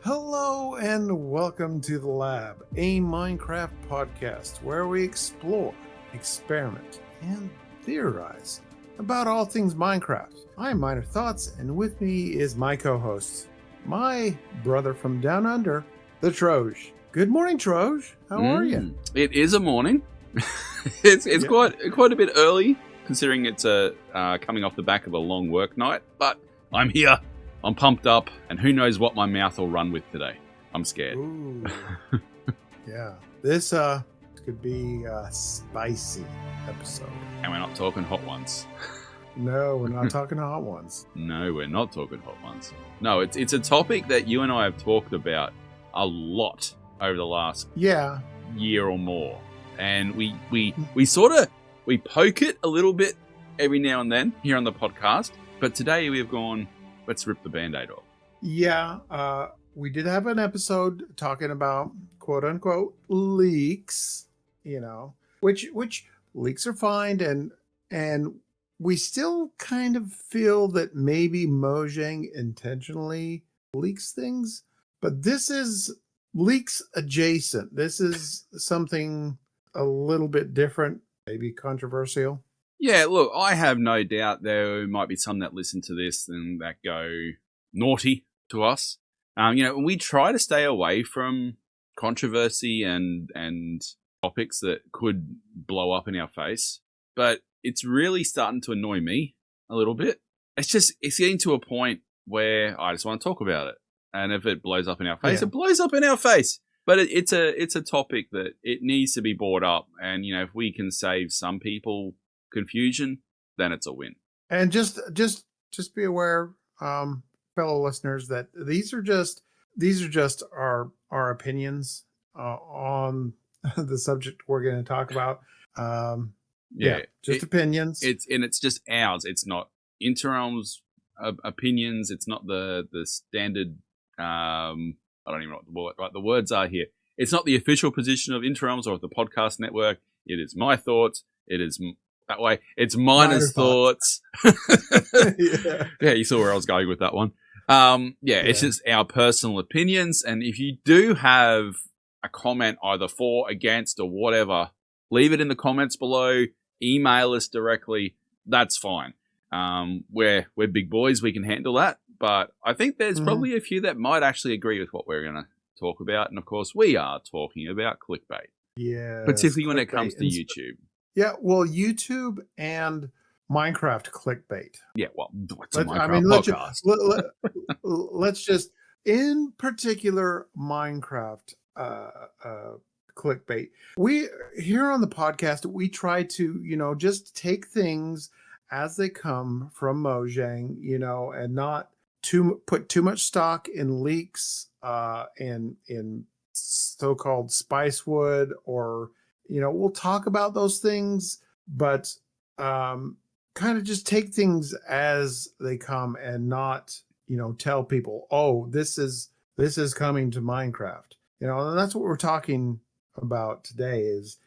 Hello and welcome to The Lab, a Minecraft podcast where we explore, experiment, and theorize about all things Minecraft. I'm MinerThoughts, and with me is my co-host, my brother from down under, the Troj. Good morning, Troj. How are you? It is a morning. it's quite a bit early, considering it's coming off the back of a long work night. But I'm here. I'm pumped up, and who knows what my mouth will run with today. I'm scared. Ooh. Yeah, this could be a spicy episode. And we're not talking hot ones. No, we're not talking hot ones. No, we're not talking hot ones. No, it's a topic that you and I have talked about a lot over the last year or more. And we poke it a little bit every now and then here on the podcast. But today we have gone, let's rip the Band-Aid off. Yeah, we did have an episode talking about quote unquote leaks, which leaks are fine, and we still kind of feel that maybe Mojang intentionally leaks things, but this is leaks adjacent. This is something a little bit different, maybe controversial. Yeah, look, I have no doubt there might be some that listen to this and that go naughty to us. We try to stay away from controversy and topics that could blow up in our face, but it's really starting to annoy me a little bit. It's getting to a point where I just want to talk about it. And if it blows up in our face, It blows up in our face. But it's a topic that it needs to be brought up. And, if we can save some people confusion, then it's a win. And just be aware, fellow listeners, that these are just our opinions on the subject we're going to talk about. Opinions. It's just ours. It's not Interrealm's opinions. It's not the standard. I don't even know what the words are here. It's not the official position of Interrealms or of the podcast network. It is my thoughts. It is that way. It's Miner's thoughts. Yeah, you saw where I was going with that one. It's just our personal opinions. And if you do have a comment either for, against, or whatever, leave it in the comments below. Email us directly. That's fine. We're big boys. We can handle that. But I think there's probably a few that might actually agree with what we're going to talk about. And of course, we are talking about clickbait. Yeah. Particularly when it comes to YouTube. Yeah, well, YouTube and Minecraft clickbait. Yeah, well, it's a Minecraft podcast. Let's just, in particular, Minecraft clickbait. We, here on the podcast, we try to, just take things as they come from Mojang, and not put too much stock in leaks, in so-called spicewood, or we'll talk about those things, but kind of just take things as they come and not tell people, oh, this is coming to Minecraft, and that's what we're talking about today is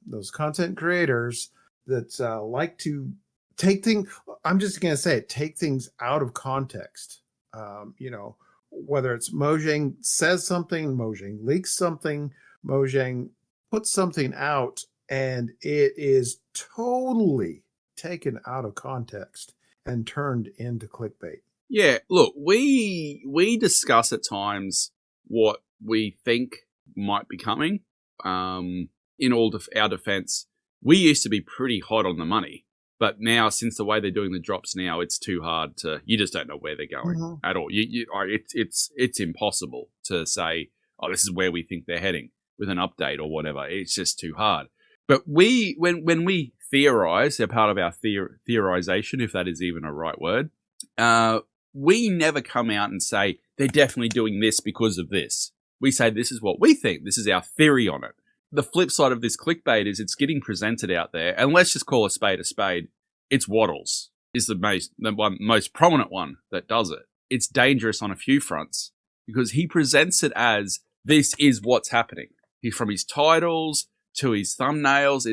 those content creators that like to take things, I'm just going to say it, take things out of context. Whether it's Mojang says something, Mojang leaks something, Mojang puts something out, and it is totally taken out of context and turned into clickbait. Yeah, look, we discuss at times what we think might be coming. In all our defense, we used to be pretty hot on the money. But now, since the way they're doing the drops now, it's too hard to. You just don't know where they're going at all. It's impossible to say, oh, this is where we think they're heading with an update or whatever. It's just too hard. But when we theorize, they're part of our theorization, if that is even a right word. We never come out and say they're definitely doing this because of this. We say this is what we think. This is our theory on it. The flip side of this clickbait is it's getting presented out there, and let's just call a spade a spade. It's Wattles is the most prominent one that does it. It's dangerous on a few fronts because he presents it as this is what's happening. From his titles to his thumbnails,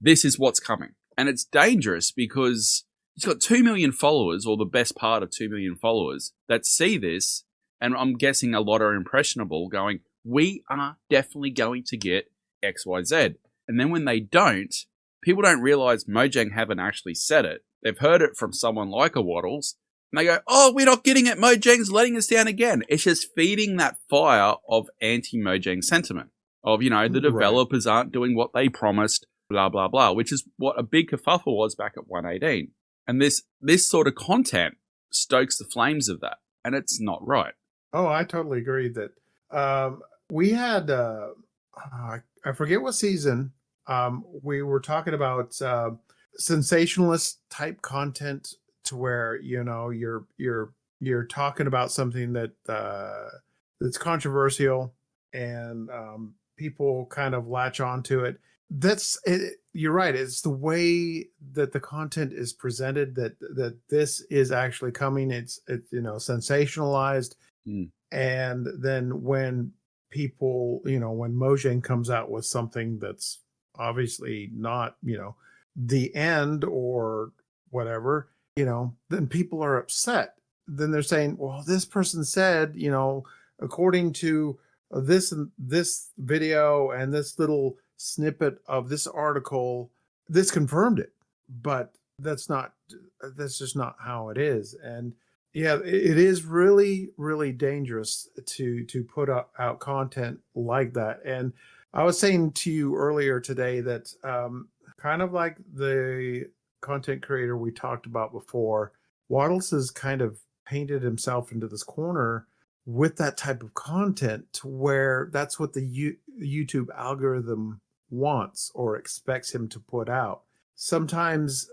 this is what's coming, and it's dangerous because he's got 2 million followers, or the best part of 2 million followers, that see this And I'm guessing a lot are impressionable going, we are definitely going to get XYZ. And then when they don't, people don't realize Mojang haven't actually said it. They've heard it from someone like a Wattles, and they go, oh, we're not getting it. Mojang's letting us down again. It's just feeding that fire of anti-Mojang sentiment of, the developers aren't doing what they promised, blah, blah, blah, which is what a big kerfuffle was back at 118. And this sort of content stokes the flames of that, and it's not right. Oh, I totally agree that we had, I forget what season, we were talking about sensationalist type content to where, you're talking about something that that's controversial and people kind of latch onto it. That's it. You're right. It's the way that the content is presented that this is actually coming. It's sensationalized. And then when people, when Mojang comes out with something that's obviously not, the end or whatever, then people are upset. Then they're saying, well, this person said, according to this video and this little snippet of this article, this confirmed it. But that's just not how it is. And yeah, it is really, really dangerous to put out content like that. And I was saying to you earlier today that kind of like the content creator we talked about before, Wattles has kind of painted himself into this corner with that type of content to where that's what the YouTube algorithm wants or expects him to put out. Sometimes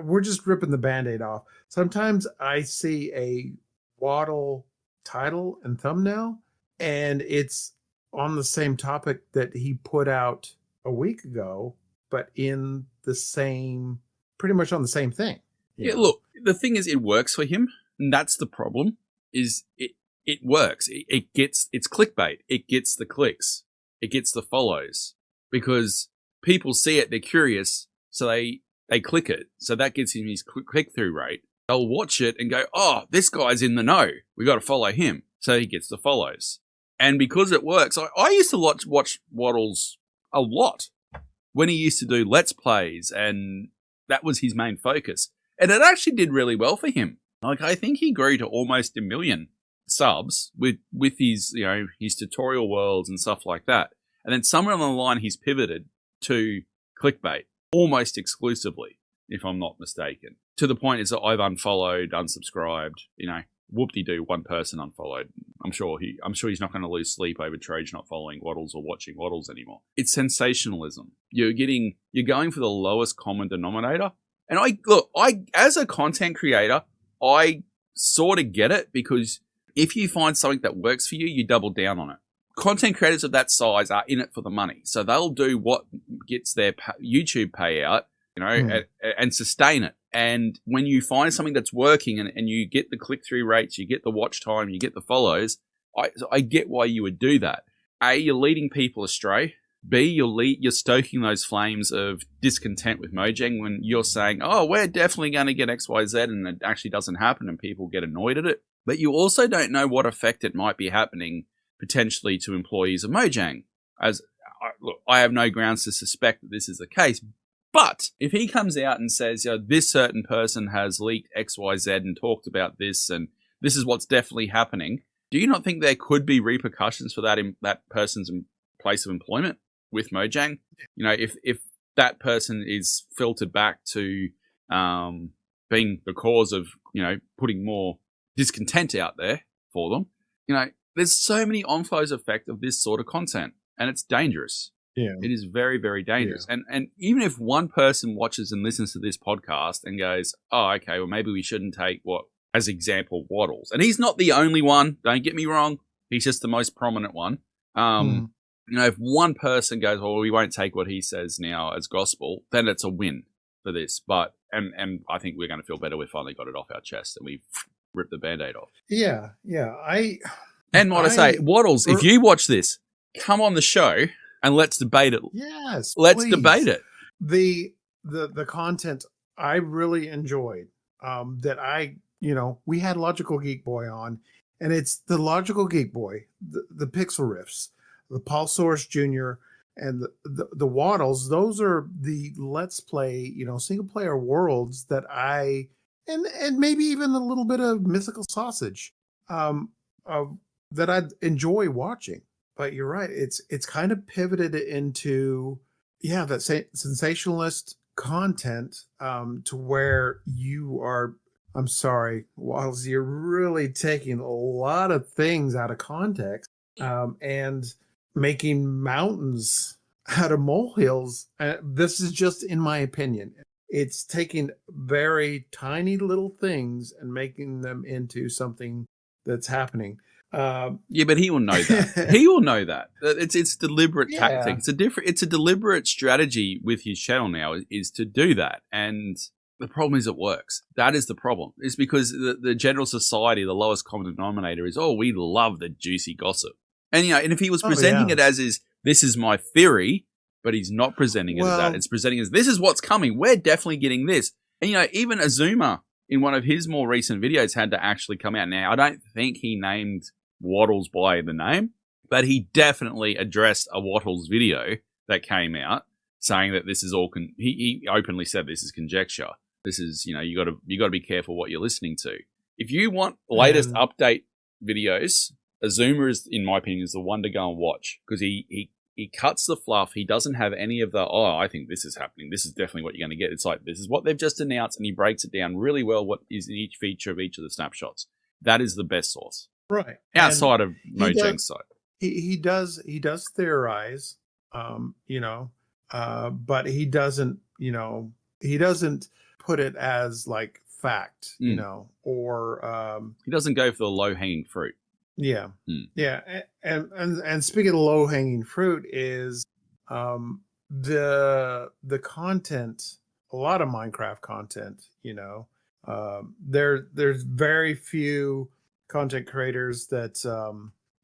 we're just ripping the Band-Aid off. Sometimes I see a Waddle title and thumbnail, and it's on the same topic that he put out a week ago, but in the same, pretty much on the same thing. Yeah, look, the thing is, it works for him, and that's the problem. Is it works? It's clickbait. It gets the clicks. It gets the follows because people see it. They're curious, so they click it. So that gets him his click-through rate. They'll watch it and go, oh, this guy's in the know. We got to follow him. So he gets the follows. And because it works, I used to watch Wattles a lot when he used to do Let's Plays, and that was his main focus. And it actually did really well for him. Like, I think he grew to almost 1 million subs with his, his tutorial worlds and stuff like that. And then somewhere along the line, he's pivoted to clickbait almost exclusively, if I'm not mistaken. To the point is that I've unfollowed, unsubscribed, whoop-de-doo, one person unfollowed. I'm sure he's not going to lose sleep over Troj not following Wattles or watching Wattles anymore. It's sensationalism. You're going for the lowest common denominator. And I as a content creator, I sort of get it, because if you find something that works for you, you double down on it. Content creators of that size are in it for the money. So they'll do what gets their YouTube payout, and sustain it. And when you find something that's working and you get the click-through rates, you get the watch time, you get the follows, I get why you would do that. A, you're leading people astray. B, you're stoking those flames of discontent with Mojang when you're saying, oh, we're definitely going to get XYZ, and it actually doesn't happen and people get annoyed at it. But you also don't know what effect it might be happening potentially to employees of Mojang. I have no grounds to suspect that this is the case. But if he comes out and says, this certain person has leaked XYZ and talked about this, and this is what's definitely happening, do you not think there could be repercussions for that in that person's place of employment with Mojang? If that person is filtered back to being the cause of, putting more discontent out there for them, there's so many on-flows effect of this sort of content, and it's dangerous. Yeah. It is very, very dangerous. Yeah. And even if one person watches and listens to this podcast and goes, oh, okay, well, maybe we shouldn't take as example, Wattles. And he's not the only one, don't get me wrong. He's just the most prominent one. If one person goes, well, we won't take what he says now as gospel, then it's a win for this. But, and I think we're going to feel better. We finally got it off our chest and we've ripped the Band-Aid off. Yeah. I say, Wattles, if you watch this, come on the show and let's debate it. Yes, let's please. Debate it. The content I really enjoyed. That we had Logical Geek Boy on, and it's the Logical Geek Boy, the Pixel Riffs, the Paul Source Jr., and the Wattles. Those are the Let's Play, single player worlds that and maybe even a little bit of Mythical Sausage, um, that I enjoy watching. But you're right, it's kind of pivoted into that sensationalist content, to where you are. I'm sorry, Wattles, you're really taking a lot of things out of context, and making mountains out of molehills. This is just in my opinion. It's taking very tiny little things and making them into something that's happening. Yeah, but he will know that. He will know that. It's deliberate tactic. It's a deliberate strategy with his channel now is to do that. And the problem is it works. That is the problem. It's because the general society, the lowest common denominator is, we love the juicy gossip. And and if he was presenting it as this is my theory, but he's not presenting it as that. It's presenting as this is what's coming. We're definitely getting this. And even Azuma in one of his more recent videos had to actually come out. Now, I don't think he named Wattles by the name, but he definitely addressed a Wattles video that came out saying that this is all he openly said this is conjecture. This is, you got to be careful what you're listening to. If you want latest update videos, Azuma is, in my opinion, is the one to go and watch, because he cuts the fluff. He doesn't have any of the, I think this is happening. This is definitely what you're going to get. It's like, this is what they've just announced, and he breaks it down really well, what is in each feature of each of the snapshots. That is the best source. Right. Outside of Mojang's side. He does theorize, but he doesn't put it as like fact, or he doesn't go for the low hanging fruit. Yeah. Yeah. And speaking of low hanging fruit is the content, a lot of Minecraft content, there's very few content creators that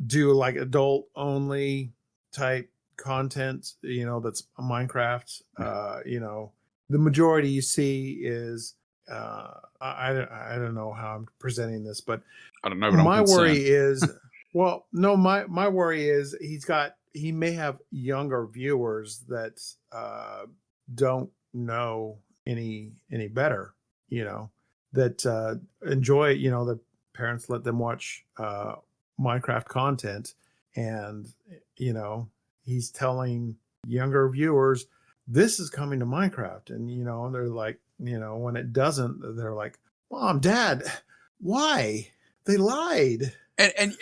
do like adult only type content, that's Minecraft. The majority you see is I don't know how I'm presenting this, but I don't know. But my worry is, my worry is he may have younger viewers that don't know any better, that enjoy, the parents let them watch Minecraft content, and he's telling younger viewers this is coming to Minecraft, and they're like, when it doesn't, they're like, Mom, Dad, why? They lied. And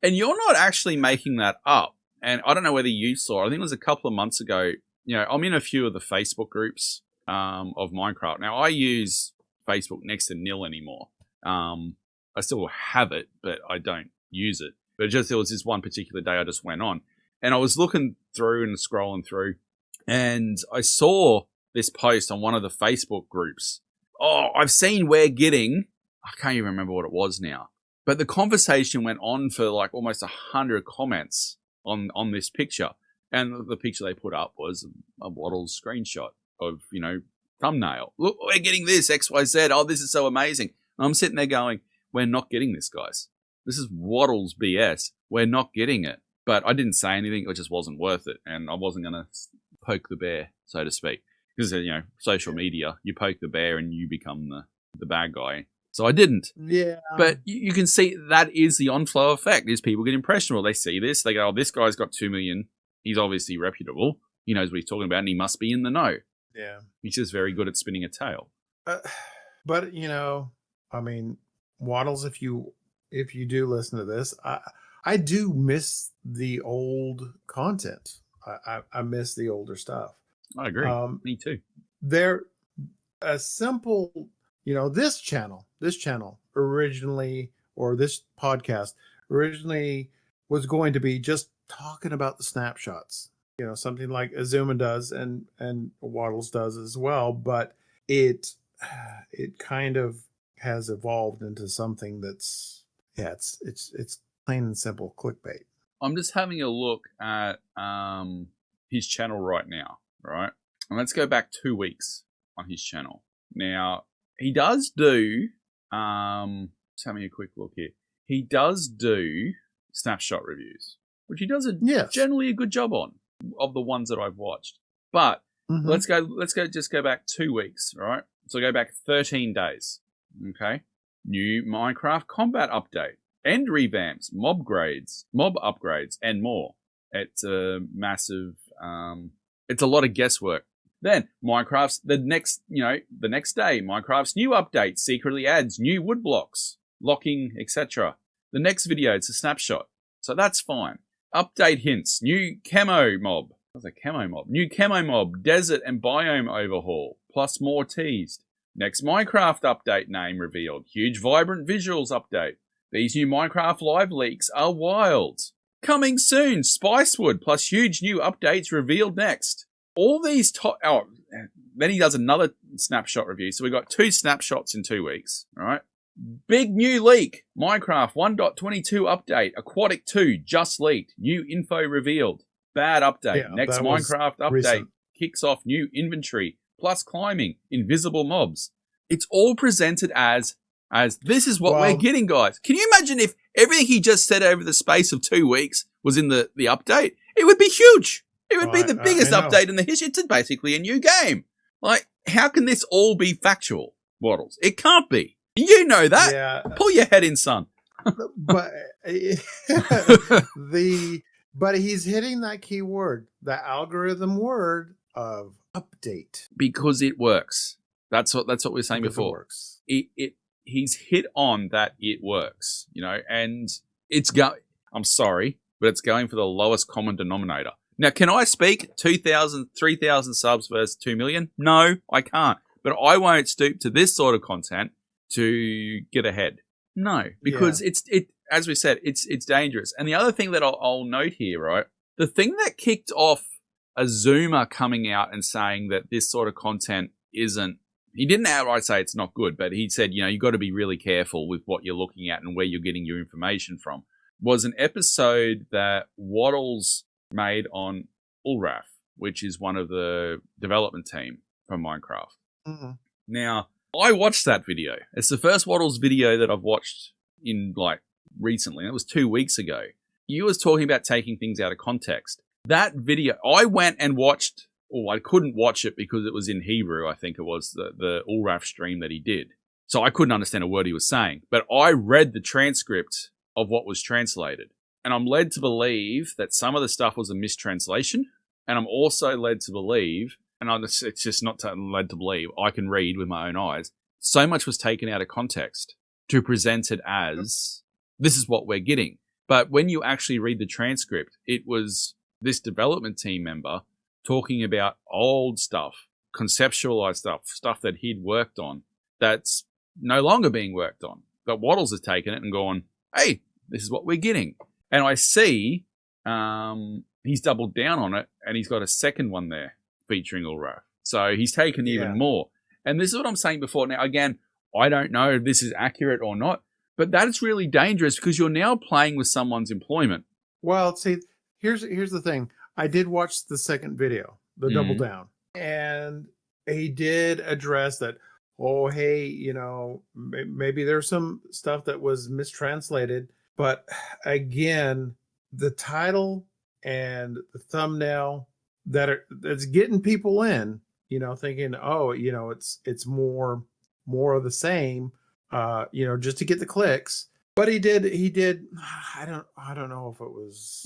you're not actually making that up. And I don't know whether you saw, I think it was a couple of months ago, I'm in a few of the Facebook groups of Minecraft. Now, I use Facebook next to nil anymore. I still have it, but I don't use it. But there was this one particular day I just went on, and I was looking through and scrolling through, and I saw this post on one of the Facebook groups. I've seen we're getting, I can't even remember what it was now, but the conversation went on for like almost 100 comments on this picture. And the picture they put up was a Wattles screenshot of, thumbnail. Look, we're getting this, XYZ. Oh, this is so amazing. And I'm sitting there going, we're not getting this, guys. This is Wattles BS. We're not getting it. But I didn't say anything. It just wasn't worth it. And I wasn't going to poke the bear, so to speak. Because, social media, you poke the bear and you become the bad guy. So I didn't. Yeah. But you can see that is the on-flow effect, is people get impressionable. They see this. They go, this guy's got 2 million. He's obviously reputable. He knows what he's talking about, and he must be in the know. Yeah. He's just very good at spinning a tale. But, Wattles, if you do listen to this, I do miss the old content. I miss the older stuff. I agree. Me too. They're a simple, this channel originally, or this podcast originally, was going to be just talking about the snapshots, something like Azuma does and Wattles does as well. But it kind of has evolved into something that's, it's plain and simple clickbait. I'm just having a look at his channel right now, right? And let's go back 2 weeks on his channel. Now, he does do, just having a quick look here. he does do snapshot reviews, which he does generally a good job on of the ones that I've watched. But let's just go back 2 weeks, right? So go back 13 days. Okay. New Minecraft combat update, end revamps, mob upgrades, and more. It's a massive, it's a lot of guesswork. Then Minecraft's the next day, Minecraft's new update secretly adds new wood blocks, locking, etc. The next video, it's a snapshot. So that's fine. Update hints, new camo mob. What's a camo mob? New camo mob, desert and biome overhaul, plus more teased. Next Minecraft update name revealed. Huge vibrant visuals update. These new Minecraft live leaks are wild. Coming soon, Spicewood plus huge new updates revealed next. All these then he does another snapshot review. So we got 2 snapshots in 2 weeks, all right? Big new leak. Minecraft 1.22 update. Aquatic 2 just leaked. New info revealed. Bad update. Yeah, next Minecraft update recent. Kicks off new inventory. Plus climbing, invisible mobs. It's all presented as this is what we're getting, guys. Can you imagine if everything he just said over the space of 2 weeks was in the update? It would be huge. It would be the biggest update in the history. It's basically a new game. Like, how can this all be factual, Wattles? It can't be. You know that. Yeah. Pull your head in, son. But but he's hitting that key word, the algorithm word of update, because it works. That's what we were saying before. It works. He's hit on that it works, and it's I'm sorry, but it's going for the lowest common denominator. Now, can I speak 2,000, 3,000 subs versus 2 million? No, I can't. But I won't stoop to this sort of content to get ahead. No, because as we said, it's dangerous. And the other thing that I'll note here, right? The thing that kicked off a Zoomer coming out and saying that this sort of content isn't, he didn't outright say it's not good, but he said, you got to be really careful with what you're looking at and where you're getting your information from, was an episode that Wattles made on Ulraf, which is one of the development team from Minecraft. Mm-hmm. Now, I watched that video. It's the first Wattles video that I've watched in recently. It was 2 weeks ago. You was talking about taking things out of context. That video, I went and watched, I couldn't watch it because it was in Hebrew, I think it was, the Ulraf stream that he did. So I couldn't understand a word he was saying. But I read the transcript of what was translated. And I'm led to believe that some of the stuff was a mistranslation. And I'm also led to believe, and it's just not led to believe, I can read with my own eyes, so much was taken out of context to present it as, this is what we're getting. But when you actually read the transcript, it was this development team member talking about old stuff, conceptualized stuff that he'd worked on that's no longer being worked on. But Wattles has taken it and gone, hey, this is what we're getting. And I see he's doubled down on it, and he's got a second one there featuring Ulraf. So he's taken even more. And this is what I'm saying before. Now, again, I don't know if this is accurate or not, but that is really dangerous because you're now playing with someone's employment. Well, see, here's the thing. I did watch the second video, the double down, and he did address that, oh, hey, maybe there's some stuff that was mistranslated. But again, the title and the thumbnail that's getting people in, thinking, oh, it's more of the same, just to get the clicks. But he did. I don't know if it was.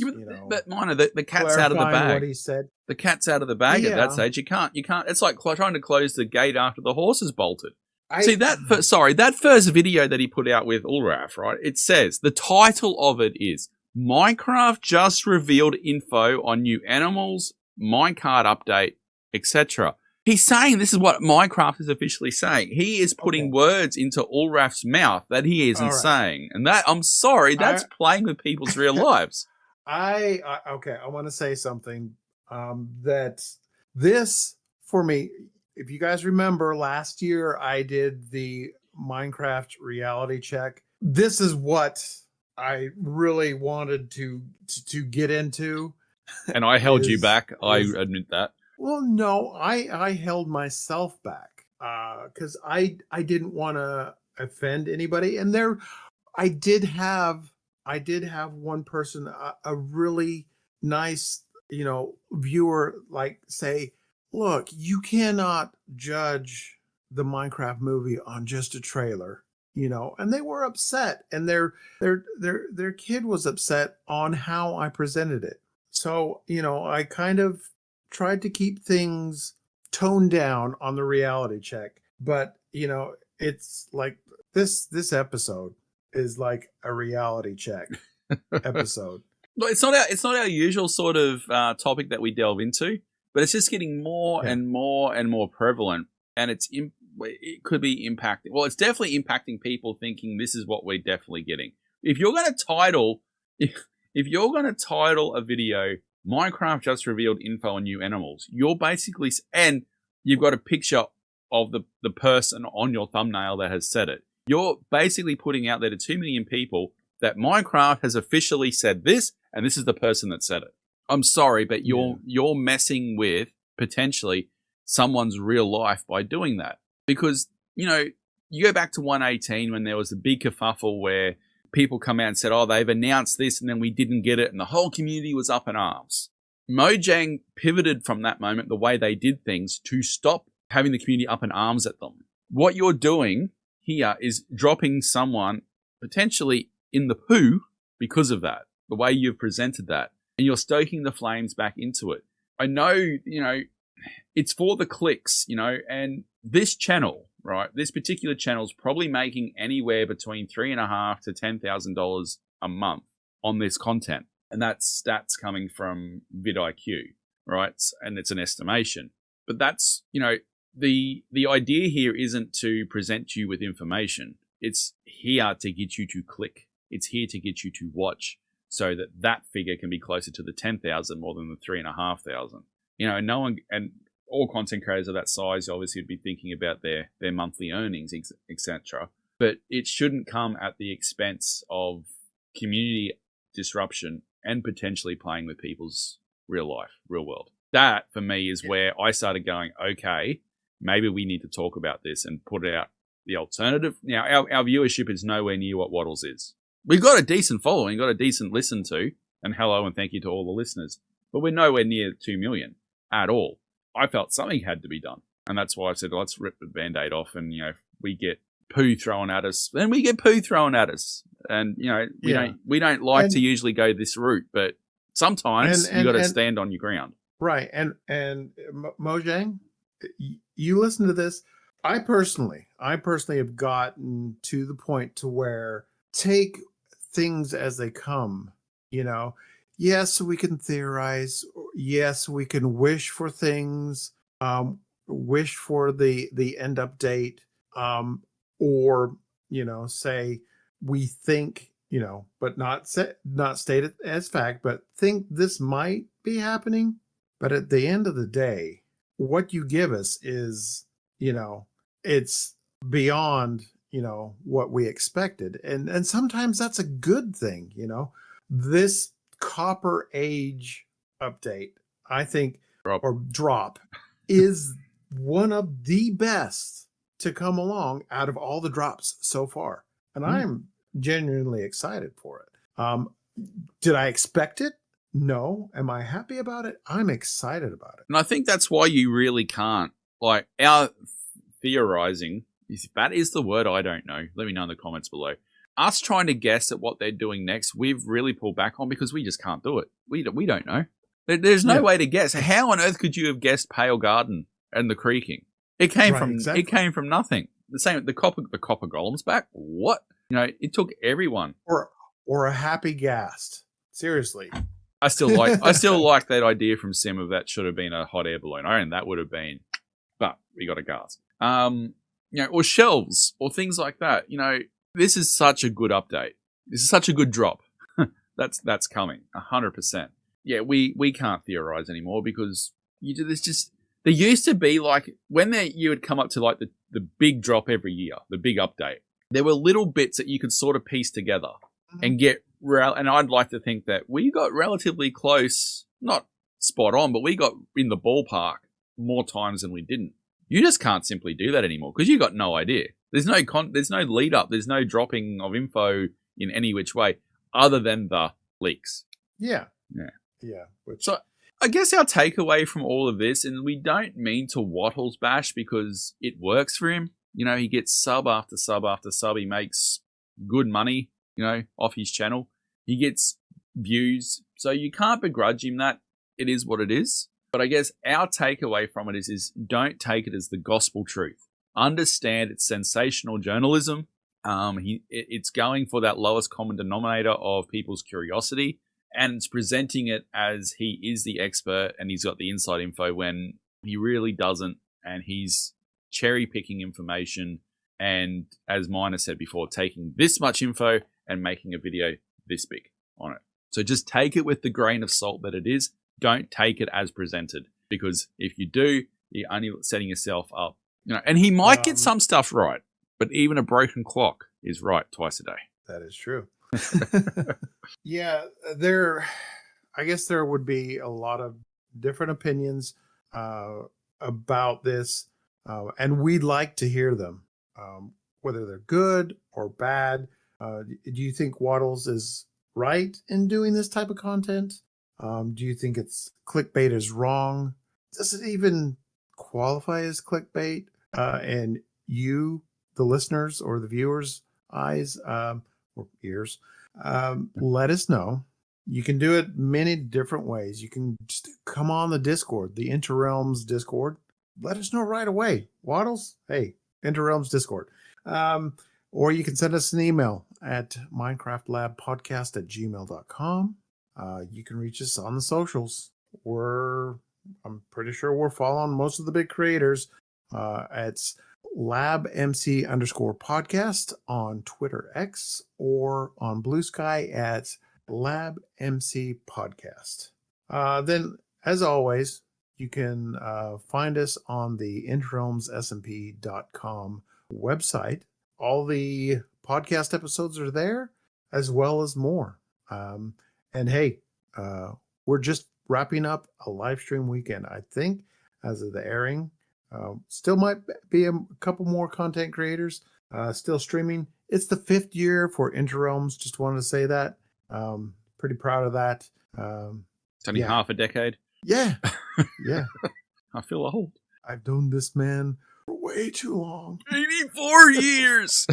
But Miner, the cat's out of the bag. What he said. The cat's out of the bag at that stage. You can't. It's like trying to close the gate after the horse is bolted. That first video that he put out with Ulraf, right? It says the title of it is Minecraft just revealed info on new animals, minecart update, etc. He's saying this is what Minecraft is officially saying. He is putting words into Ulraf's mouth that he isn't saying. And that, I'm sorry, that's playing with people's real lives. I want to say something that this, for me, if you guys remember last year, I did the Minecraft reality check. This is what I really wanted to get into. And I held you back. I admit that. Well, no, I held myself back because I didn't want to offend anybody. And I did have one person, a really nice, viewer, like, say, look, you cannot judge the Minecraft movie on just a trailer, and they were upset, and their kid was upset on how I presented it. So, I kind of tried to keep things toned down on the reality check, but it's like this episode is like a reality check episode. Well, it's not our usual sort of topic that we delve into, but it's just getting more Yeah. and more and more prevalent, and it could be impacting. Well, it's definitely impacting people thinking this is what we're definitely getting. If you're going to title, if you're going to title a video, Minecraft just revealed info on new animals, you're basically, and you've got a picture of the person on your thumbnail that has said it. You're basically putting out there to 2 million people that Minecraft has officially said this, and this is the person that said it. I'm sorry, but you're messing with potentially someone's real life by doing that. Because, you go back to 118 when there was a big kerfuffle where people come out and said, oh, they've announced this and then we didn't get it, and the whole community was up in arms. Mojang pivoted from that moment, the way they did things, to stop having the community up in arms at them. What you're doing here is dropping someone potentially in the poo because of that, the way you've presented that, and you're stoking the flames back into it. I know, it's for the clicks, and this channel, right, this particular channel is probably making anywhere between $3,500 to $10,000 a month on this content. And that's stats coming from vidIQ, right? And it's an estimation. But that's, the idea here isn't to present you with information. It's here to get you to click. It's here to get you to watch, so that figure can be closer to the 10,000 more than the 3,500. No one, and all content creators of that size obviously would be thinking about their monthly earnings, etc. But it shouldn't come at the expense of community disruption and potentially playing with people's real life, real world. That, for me, is where I started going, okay, maybe we need to talk about this and put out the alternative. Now, our viewership is nowhere near what Wattles is. We've got a decent following, got a decent listen to, and hello and thank you to all the listeners, but we're nowhere near 2 million at all. I felt something had to be done, and that's why I said, let's rip the Band-Aid off, and, we get poo thrown at us, then we get poo thrown at us. And, we don't like to usually go this route, but sometimes you got to stand on your ground. Right. And Mojang, you listen to this. I personally have gotten to the point to where take things as they come, Yes, we can theorize. Yes, we can wish for things, wish for the end update, or, say we think, but not state it as fact, but think this might be happening. But at the end of the day, what you give us is, it's beyond, what we expected. And sometimes that's a good thing, This Copper Age update, I think, or drop, is one of the best to come along out of all the drops so far. And I'm genuinely excited for it. Did I expect it? No. Am I happy about it? I'm excited about it. And I think that's why you really can't, like, our theorizing, if that is the word, I don't know. Let me know in the comments below. Us trying to guess at what they're doing next, we've really pulled back on because we just can't do it. We don't know. There's no way to guess. How on earth could you have guessed Pale Garden and the creaking? It came from nothing. The same, the copper golem's back. What? It took everyone. Or a happy ghast. Seriously. I still like that idea from Sim of that should have been a hot air balloon. I reckon that would have been, but we got a gas. Or shelves or things like that. This is such a good update. This is such a good drop. That's coming 100%. Yeah, we can't theorize anymore because there used to be like when you would come up to like the big drop every year, the big update. There were little bits that you could sort of piece together and get and I'd like to think that we got relatively close, not spot on, but we got in the ballpark more times than we didn't. You just can't simply do that anymore because you got no idea. There's no lead up. There's no dropping of info in any which way other than the leaks. Yeah. Yeah. So I guess our takeaway from all of this, and we don't mean to Wattles bash because it works for him. You know, he gets sub after sub after sub. He makes good money, you know, off his channel. He gets views. So you can't begrudge him that. It is what it is. But I guess our takeaway from it is don't take it as the gospel truth. Understand it's sensational journalism. It's going for that lowest common denominator of people's curiosity, and it's presenting it as he is the expert and he's got the inside info when he really doesn't, and he's cherry picking information. And as Miner said before, taking this much info and making a video this big on it. So just take it with the grain of salt that it is. Don't take it as presented, because if you do, you're only setting yourself up. You know, and he might get some stuff right, but even a broken clock is right twice a day. That is true. Yeah, I guess there would be a lot of different opinions about this, and we'd like to hear them, whether they're good or bad. Do you think Wattles is right in doing this type of content? Do you think clickbait is wrong? Does it even qualify as clickbait? And you, the listeners or the viewers' eyes or ears, let us know. You can do it many different ways. You can just come on the Discord, the Interrealms Discord. Let us know right away. Wattles, hey, Interrealms Discord. Or you can send us an email at minecraftlabpodcast@gmail.com. You can reach us on the socials. I'm pretty sure we're following most of the big creators. It's labmc_podcast on Twitter X, or on Blue Sky at labmcpodcast. Then, as always, you can find us on the interrealmssmp.com website. All the podcast episodes are there, as well as more. And hey, we're just wrapping up a live stream weekend, I think, as of the airing. Still might be a couple more content creators still streaming. It's the 5th year for Interrealms. Just wanted to say that. Pretty proud of that. It's only half a decade. Yeah. Yeah. I feel old. I've known this man for way too long. 84 years.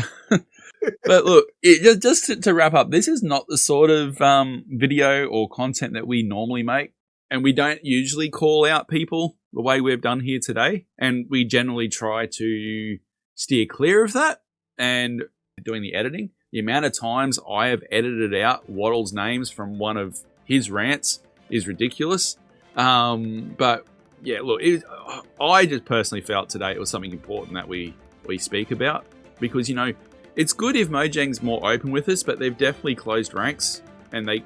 But look, just to wrap up, this is not the sort of video or content that we normally make. And we don't usually call out people the way we've done here today. And we generally try to steer clear of that. And doing the editing, the amount of times I have edited out Wattles' names from one of his rants is ridiculous. But yeah, look, I just personally felt today it was something important that we speak about. Because, you know, it's good if Mojang's more open with us, but they've definitely closed ranks. And they,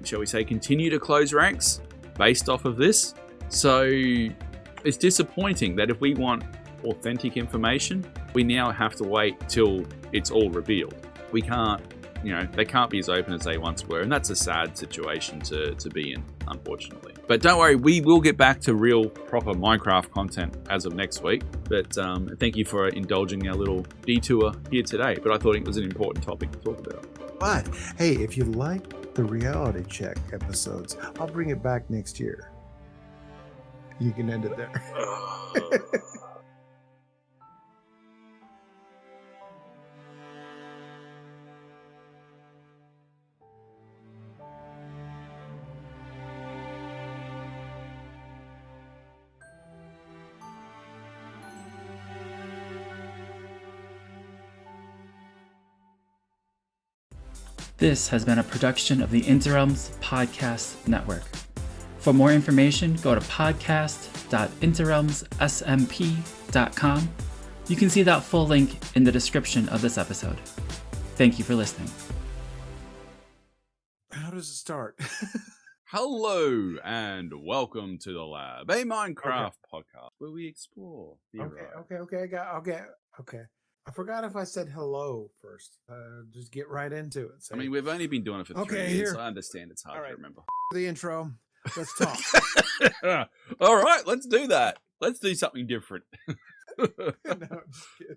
shall we say, continue to close ranks based off of this. So it's disappointing that if we want authentic information, we now have to wait till it's all revealed. We can't, you know, they can't be as open as they once were, and that's a sad situation to be in, unfortunately. But don't worry, we will get back to real, proper Minecraft content as of next week. But thank you for indulging our little detour here today. But I thought it was an important topic to talk about. But hey, if you like the reality check episodes, I'll bring it back next year. You can end it there. This has been a production of the Interrealms Podcast Network. For more information, go to podcast.interrealmssmp.com. You can see that full link in the description of this episode. Thank you for listening. How does it start? Hello and welcome to the lab, a Minecraft podcast where we explore the Okay. I forgot if I said hello first. Just get right into it. I mean, we've only been doing it for 3 years. So I understand it's hard to remember. The intro. Let's talk. All right, let's do that. Let's do something different. No, I'm just kidding.